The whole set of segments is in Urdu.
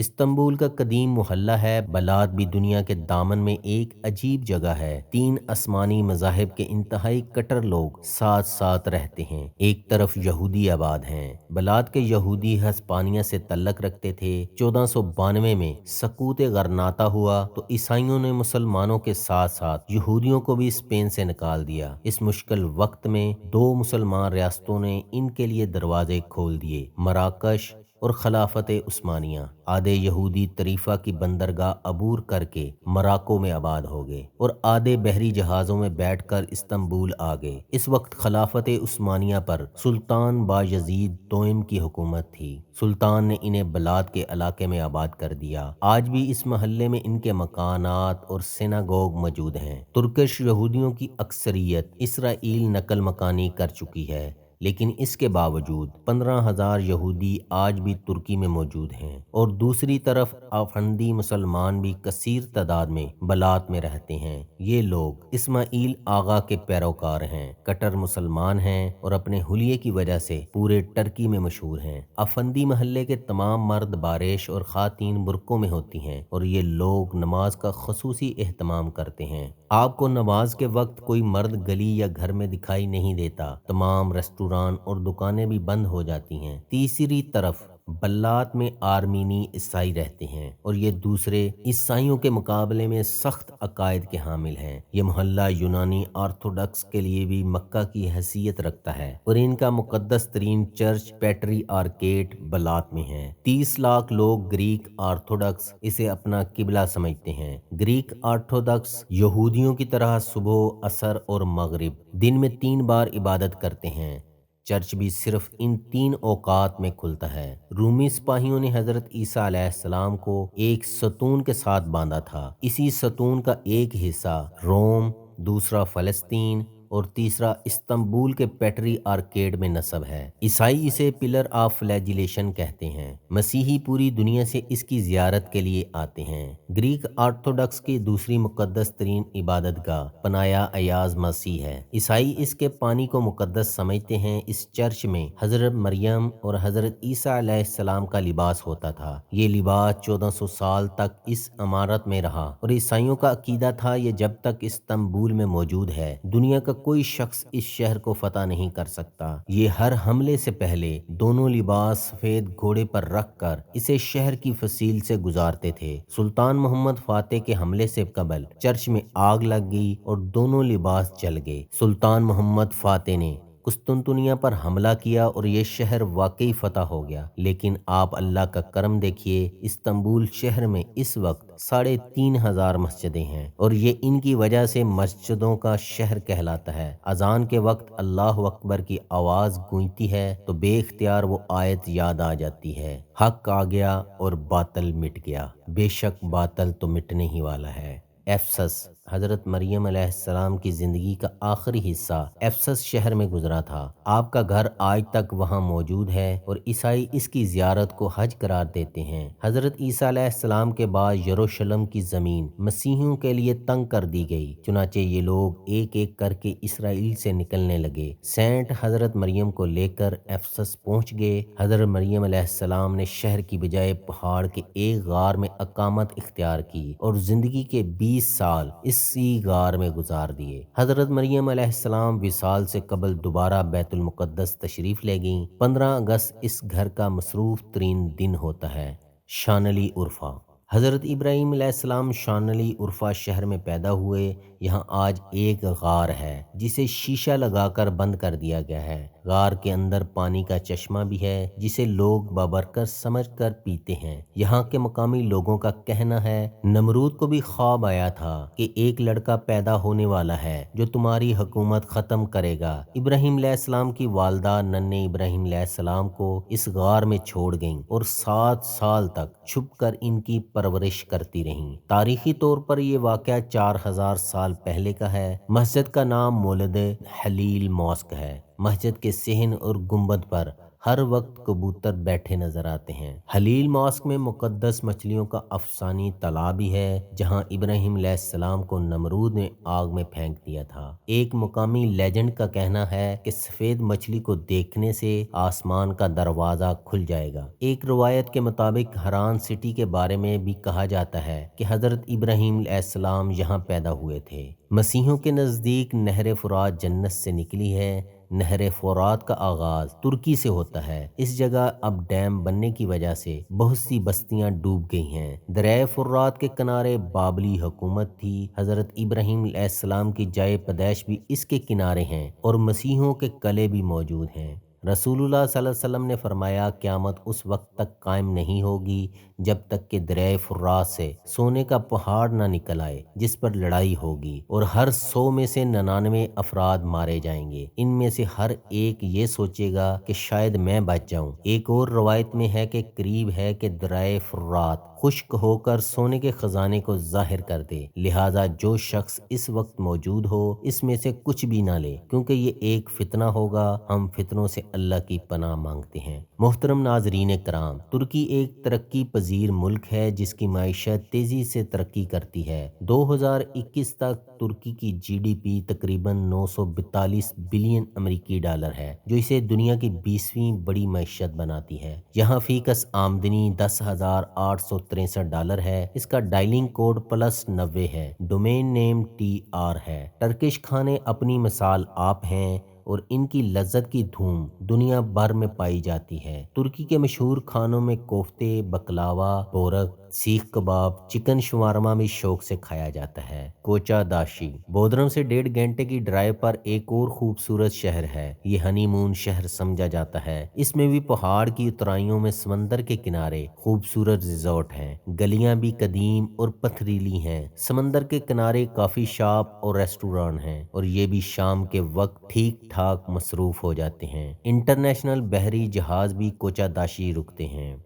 استنبول کا قدیم محلہ ہے، بلاد بھی دنیا کے دامن میں ایک عجیب جگہ ہے۔ تین آسمانی مذاہب کے انتہائی کٹر لوگ ساتھ ساتھ رہتے ہیں۔ ایک طرف یہودی آباد ہیں۔ بلاد کے یہودی ہسپانیہ سے تعلق رکھتے تھے۔ 1492 میں سقوط غرناطہ ہوا تو عیسائیوں نے مسلمانوں کے ساتھ ساتھ یہودیوں کو بھی اسپین سے نکال دیا۔ اس مشکل وقت میں دو مسلمان ریاستوں نے ان کے لیے دروازے کھول دیے، مراکش اور خلافت عثمانیہ۔ آدھے یہودی طریفہ کی بندرگاہ عبور کر کے مراکو میں آباد ہو گئے اور آدھے بحری جہازوں میں بیٹھ کر استنبول آ گئے۔ اس وقت خلافت عثمانیہ پر سلطان بایزید دوئم کی حکومت تھی۔ سلطان نے انہیں بلاد کے علاقے میں آباد کر دیا۔ آج بھی اس محلے میں ان کے مکانات اور سیناگوگ موجود ہیں۔ ترکش یہودیوں کی اکثریت اسرائیل نقل مکانی کر چکی ہے، لیکن اس کے باوجود 15,000 یہودی آج بھی ترکی میں موجود ہیں، اور دوسری طرف افندی مسلمان بھی کثیر تعداد میں بلات میں رہتے ہیں۔ یہ لوگ اسماعیل آغا کے پیروکار ہیں، کٹر مسلمان ہیں اور اپنے حلیے کی وجہ سے پورے ٹرکی میں مشہور ہیں۔ افندی محلے کے تمام مرد بارش اور خواتین برقعوں میں ہوتی ہیں، اور یہ لوگ نماز کا خصوصی اہتمام کرتے ہیں۔ آپ کو نماز کے وقت کوئی مرد گلی یا گھر میں دکھائی نہیں دیتا۔ تمام ریسٹوران اور دکانیں بھی بند ہو جاتی ہیں۔ تیسری طرف بلات میں آرمینی عیسائی رہتے ہیں، اور یہ دوسرے عیسائیوں کے مقابلے میں سخت عقائد کے حامل ہیں۔ یہ محلہ یونانی آرتھوڈکس کے لیے بھی مکہ کی حیثیت رکھتا ہے، اور ان کا مقدس ترین چرچ پیٹری آرکیٹ بلات میں ہے۔ 30 لاکھ لوگ گریک آرتھوڈکس اسے اپنا قبلہ سمجھتے ہیں۔ گریک آرتھوڈکس یہودیوں کی طرح صبح، عصر اور مغرب دن میں 3 بار عبادت کرتے ہیں۔ چرچ بھی صرف ان 3 اوقات میں کھلتا ہے۔ رومی سپاہیوں نے حضرت عیسیٰ علیہ السلام کو ایک ستون کے ساتھ باندھا تھا۔ اسی ستون کا ایک حصہ روم، دوسرا فلسطین اور تیسرا استنبول کے پیٹری آرکیڈ میں نصب ہے۔ عیسائی اسے پلر آف فلیجیلیشن کہتے ہیں۔ مسیحی پوری دنیا سے اس کی زیارت کے لیے آتے ہیں۔ گریک آرتھوڈکس کی دوسری مقدس ترین عبادت گاہ پنایا ایاز مسیح ہے۔ عیسائی اس کے پانی کو مقدس سمجھتے ہیں۔ اس چرچ میں حضرت مریم اور حضرت عیسیٰ علیہ السلام کا لباس ہوتا تھا۔ یہ لباس 1400 سال تک اس عمارت میں رہا، اور عیسائیوں کا عقیدہ تھا یہ جب تک استنبول میں موجود ہے، دنیا کا کوئی شخص اس شہر کو فتح نہیں کر سکتا۔ یہ ہر حملے سے پہلے دونوں لباس سفید گھوڑے پر رکھ کر اسے شہر کی فصیل سے گزارتے تھے۔ سلطان محمد فاتح کے حملے سے قبل چرچ میں آگ لگ گئی اور دونوں لباس جل گئے۔ سلطان محمد فاتح نے قسطنطنیہ پر حملہ کیا اور یہ شہر واقعی فتح ہو گیا، لیکن آپ اللہ کا کرم دیکھیے، استنبول شہر میں اس وقت 3,500 مسجدیں ہیں، اور یہ ان کی وجہ سے مسجدوں کا شہر کہلاتا ہے۔ اذان کے وقت اللہ اکبر کی آواز گونجتی ہے تو بے اختیار وہ آیت یاد آ جاتی ہے، حق آ گیا اور باطل مٹ گیا، بے شک باطل تو مٹنے ہی والا ہے۔ ایفسس، حضرت مریم علیہ السلام کی زندگی کا آخری حصہ ایفسس شہر میں گزرا تھا۔ آپ کا گھر آج تک وہاں موجود ہے، اور عیسائی اس کی زیارت کو حج قرار دیتے ہیں۔ حضرت عیسیٰ علیہ السلام کے بعد یروشلم کی زمین مسیحیوں کے لیے تنگ کر دی گئی، چنانچہ یہ لوگ ایک ایک کر کے اسرائیل سے نکلنے لگے۔ سینٹ حضرت مریم کو لے کر ایفسس پہنچ گئے۔ حضرت مریم علیہ السلام نے شہر کی بجائے پہاڑ کے ایک غار میں اقامت اختیار کی، اور زندگی کے 20 سال اسی غار میں گزار دیے۔ حضرت مریم علیہ السلام وصال سے قبل دوبارہ بیت المقدس تشریف لے گئیں۔ 15 اگست اس گھر کا مصروف ترین دن ہوتا ہے۔ شانلی عرفہ، حضرت ابراہیم علیہ السلام شانلی عرفہ شہر میں پیدا ہوئے۔ یہاں آج ایک غار ہے جسے شیشہ لگا کر بند کر دیا گیا ہے۔ غار کے اندر پانی کا چشمہ بھی ہے جسے لوگ بابرکت سمجھ کر پیتے ہیں۔ یہاں کے مقامی لوگوں کا کہنا ہے نمرود کو بھی خواب آیا تھا کہ ایک لڑکا پیدا ہونے والا ہے جو تمہاری حکومت ختم کرے گا۔ ابراہیم علیہ السلام کی والدہ ننھے ابراہیم علیہ السلام کو اس غار میں چھوڑ گئیں اور 7 سال تک چھپ کر ان کی پرورش کرتی رہیں۔ تاریخی طور پر یہ واقعہ 4000 سال پہلے کا ہے۔ مسجد کا نام مولد حلیل ماسک ہے۔ مسجد کے صحن اور گنبد پر ہر وقت کبوتر بیٹھے نظر آتے ہیں۔ حلیل ماسک میں مقدس مچھلیوں کا افسانی تالاب بھی ہے جہاں ابراہیم علیہ السلام کو نمرود نے آگ میں پھینک دیا تھا۔ ایک مقامی لیجنڈ کا کہنا ہے کہ سفید مچھلی کو دیکھنے سے آسمان کا دروازہ کھل جائے گا۔ ایک روایت کے مطابق ہران سٹی کے بارے میں بھی کہا جاتا ہے کہ حضرت ابراہیم علیہ السلام یہاں پیدا ہوئے تھے۔ مسیحیوں کے نزدیک نہر فرات جنت سے نکلی ہے۔ نہر فرات کا آغاز ترکی سے ہوتا ہے۔ اس جگہ اب ڈیم بننے کی وجہ سے بہت سی بستیاں ڈوب گئی ہیں۔ دریائے فرات کے کنارے بابلی حکومت تھی۔ حضرت ابراہیم علیہ السلام کی جائے پیدائش بھی اس کے کنارے ہیں اور مسیحیوں کے قلعے بھی موجود ہیں۔ رسول اللہ صلی اللہ علیہ وسلم نے فرمایا قیامت اس وقت تک قائم نہیں ہوگی جب تک کہ دریائے فرات سے سونے کا پہاڑ نہ نکل آئے جس پر لڑائی ہوگی اور ہر 100 میں سے 99 افراد مارے جائیں گے۔ ان میں سے ہر ایک یہ سوچے گا کہ شاید میں بچ جاؤں۔ ایک اور روایت میں ہے کہ قریب ہے کہ دریائے فرات خشک ہو کر سونے کے خزانے کو ظاہر کر دے، لہٰذا جو شخص اس وقت موجود ہو اس میں سے کچھ بھی نہ لے کیونکہ یہ ایک فتنہ ہوگا۔ ہم فتنوں سے اللہ کی پناہ مانگتے ہیں۔ محترم ناظرین کرام، ترکی ایک ترقی پذیر ملک ہے جس کی معیشت تیزی سے ترقی کرتی ہے۔ 2021 تک ترکی کی جی ڈی پی تقریباً 942 بلین امریکی ڈالر ہے جو اسے دنیا کی 20ویں بڑی معیشت بناتی ہے۔ یہاں فی کس آمدنی 10,863 ڈالر ہے۔ اس کا ڈائلنگ کوڈ +90 ہے۔ ڈومین نیم TR ہے۔ ٹرکش کھانے اپنی مثال آپ ہیں اور ان کی لذت کی دھوم دنیا بھر میں پائی جاتی ہے۔ ترکی کے مشہور کھانوں میں کوفتے، baklava, بورک، seekh kebab, chicken shawarma بھی شوق سے کھایا جاتا ہے۔ کوچا داشی بودرم سے 1.5 گھنٹے کی ڈرائیو پر ایک اور خوبصورت شہر ہے۔ یہ ہنی مون شہر سمجھا جاتا ہے۔ اس میں بھی پہاڑ کی اترائیوں میں سمندر کے کنارے خوبصورت ریزورٹ ہیں۔ گلیاں بھی قدیم اور پتھریلی ہیں۔ سمندر کے کنارے کافی شاپ اور ریسٹوران ہیں اور یہ بھی شام کے وقت ٹھیک ٹھاک مصروف ہو جاتے ہیں۔ انٹرنیشنل بحری جہاز بھی کوچا داشی رکتے ہیں۔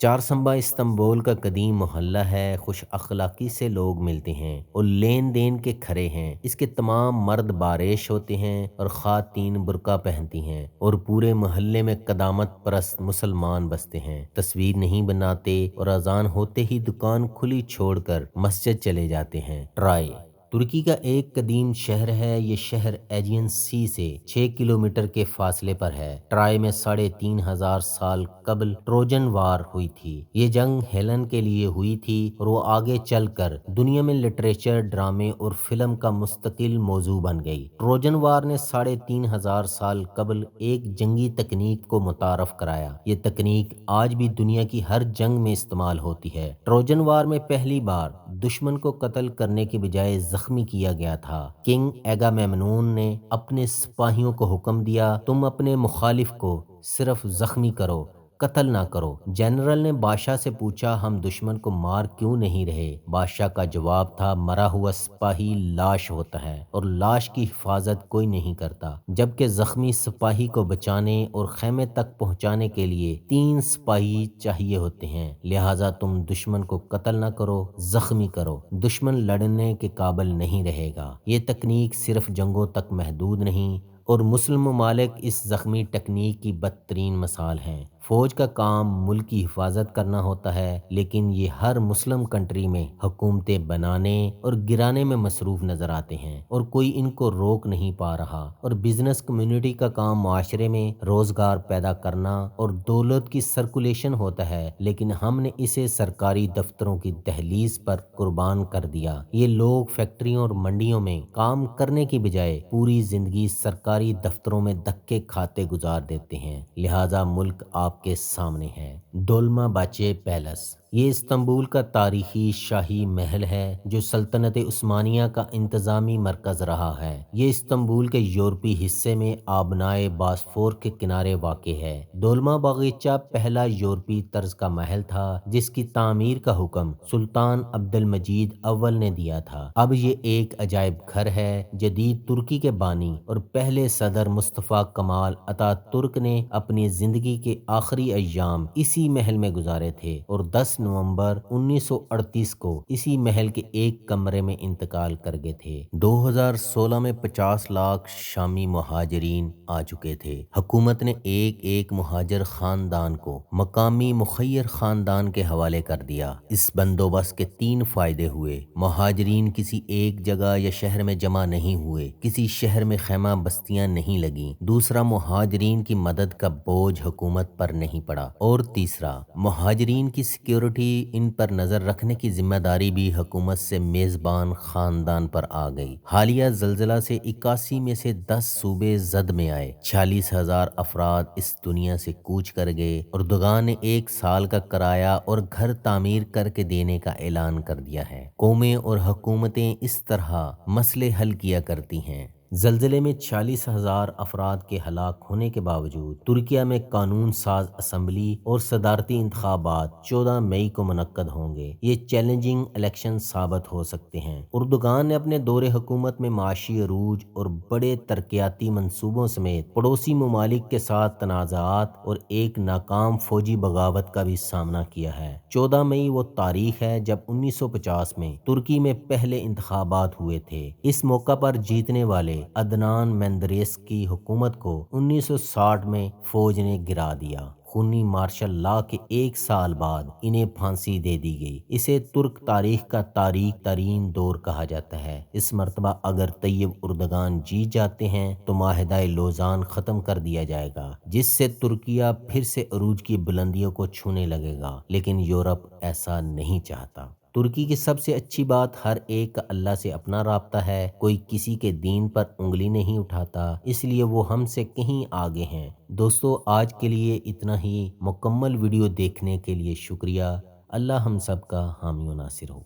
چارسمبا استنبول کا قدیم محلہ ہے۔ خوش اخلاقی سے لوگ ملتے ہیں اور لین دین کے کھرے ہیں۔ اس کے تمام مرد باریش ہوتے ہیں اور خواتین برقع پہنتی ہیں اور پورے محلے میں قدامت پرست مسلمان بستے ہیں۔ تصویر نہیں بناتے اور اذان ہوتے ہی دکان کھلی چھوڑ کر مسجد چلے جاتے ہیں۔ ٹرائے ترکی کا ایک قدیم شہر ہے۔ یہ شہر ایجین سی سے 6 کلومیٹر کے فاصلے پر ہے۔ ٹرائے میں 3500 سال قبل ٹروجن وار ہوئی تھی۔ یہ جنگ ہیلن کے لیے ہوئی تھی اور وہ آگے چل کر دنیا میں لٹریچر، ڈرامے اور فلم کا مستقل موضوع بن گئی۔ ٹروجن وار نے 3500 سال قبل ایک جنگی تکنیک کو متعارف کرایا۔ یہ تکنیک آج بھی دنیا کی ہر جنگ میں استعمال ہوتی ہے۔ ٹروجن وار میں پہلی بار دشمن کو قتل کرنے کی بجائے زخمی کیا گیا تھا۔ کنگ ایگامیمنون نے اپنے سپاہیوں کو حکم دیا تم اپنے مخالف کو صرف زخمی کرو، قتل نہ کرو۔ جنرل نے بادشاہ سے پوچھا ہم دشمن کو مار کیوں نہیں رہے؟ بادشاہ کا جواب تھا مرا ہوا سپاہی لاش ہوتا ہے اور لاش کی حفاظت کوئی نہیں کرتا، جبکہ زخمی سپاہی کو بچانے اور خیمے تک پہنچانے کے لیے 3 سپاہی چاہیے ہوتے ہیں، لہٰذا تم دشمن کو قتل نہ کرو، زخمی کرو، دشمن لڑنے کے قابل نہیں رہے گا۔ یہ تکنیک صرف جنگوں تک محدود نہیں اور مسلم ممالک اس زخمی ٹیکنیک کی بدترین مثال ہیں۔ فوج کا کام ملک کی حفاظت کرنا ہوتا ہے لیکن یہ ہر مسلم کنٹری میں حکومتیں بنانے اور گرانے میں مصروف نظر آتے ہیں اور کوئی ان کو روک نہیں پا رہا۔ اور بزنس کمیونٹی کا کام معاشرے میں روزگار پیدا کرنا اور دولت کی سرکولیشن ہوتا ہے لیکن ہم نے اسے سرکاری دفتروں کی دہلیز پر قربان کر دیا۔ یہ لوگ فیکٹریوں اور منڈیوں میں کام کرنے کی بجائے پوری زندگی سرکاری دفتروں میں دھکے کھاتے گزار دیتے ہیں، لہٰذا ملک آپ کے سامنے ہے۔ ڈولماباچے پیلس یہ استنبول کا تاریخی شاہی محل ہے جو سلطنت عثمانیہ کا انتظامی مرکز رہا ہے۔ یہ استنبول کے یورپی حصے میں آبنائے باسفور کے کنارے واقع ہے۔ دولما باغیچہ پہلا یورپی طرز کا محل تھا جس کی تعمیر کا حکم سلطان عبد المجید اول نے دیا تھا۔ اب یہ ایک عجائب گھر ہے۔ جدید ترکی کے بانی اور پہلے صدر مصطفیٰ کمال اتاترک نے اپنی زندگی کے آخری ایام اسی محل میں گزارے تھے اور 10 نومبر 1938 کو اسی محل کے ایک کمرے میں انتقال کر گئے تھے۔ 2016 میں 50 لاکھ شامی مہاجرین آ چکے تھے۔ حکومت نے ایک ایک مہاجر خاندان کو مقامی مخیر خاندان کے حوالے کر دیا۔ اس بندوبست کے 3 فائدے ہوئے۔ مہاجرین کسی ایک جگہ یا شہر میں جمع نہیں ہوئے، کسی شہر میں خیمہ بستیاں نہیں لگیں۔ دوسرا، مہاجرین کی مدد کا بوجھ حکومت پر نہیں پڑا۔ اور تیسرا، مہاجرین کی سیکیورٹی، ان پر نظر رکھنے کی ذمہ داری بھی حکومت سے میزبان خاندان پر آ گئی۔ حالیہ زلزلہ سے 81 میں سے 10 صوبے زد میں آئے۔ 46,000 افراد اس دنیا سے کوچ کر گئے۔ اردگان نے 1 سال کا کرایہ اور گھر تعمیر کر کے دینے کا اعلان کر دیا ہے۔ قومیں اور حکومتیں اس طرح مسئلے حل کیا کرتی ہیں۔ زلزلے میں 40,000 افراد کے ہلاک ہونے کے باوجود ترکیہ میں قانون ساز اسمبلی اور صدارتی انتخابات 14 مئی کو منعقد ہوں گے۔ یہ چیلنجنگ الیکشن ثابت ہو سکتے ہیں۔ اردگان نے اپنے دور حکومت میں معاشی عروج اور بڑے ترقیاتی منصوبوں سمیت پڑوسی ممالک کے ساتھ تنازعات اور ایک ناکام فوجی بغاوت کا بھی سامنا کیا ہے۔ 14 مئی وہ تاریخ ہے جب 1950 میں ترکی میں پہلے انتخابات ہوئے تھے۔ اس موقع پر جیتنے والے عدنان مینڈریس کی حکومت کو 1960 میں فوج نے گرا دیا۔ خونی مارشل لا کے 1 سال بعد انہیں پھانسی دے دی گئی۔ اسے ترک تاریخ کا تاریک ترین دور کہا جاتا ہے۔ اس مرتبہ اگر طیب اردگان جیت جاتے ہیں تو معاہدہ لوزان ختم کر دیا جائے گا، جس سے ترکیہ پھر سے عروج کی بلندیوں کو چھونے لگے گا، لیکن یورپ ایسا نہیں چاہتا۔ ترکی کی سب سے اچھی بات، ہر ایک کا اللہ سے اپنا رابطہ ہے، کوئی کسی کے دین پر انگلی نہیں اٹھاتا، اس لیے وہ ہم سے کہیں آگے ہیں۔ دوستو، آج کے لیے اتنا ہی۔ مکمل ویڈیو دیکھنے کے لیے شکریہ۔ اللہ ہم سب کا حامی و ناصر ہو۔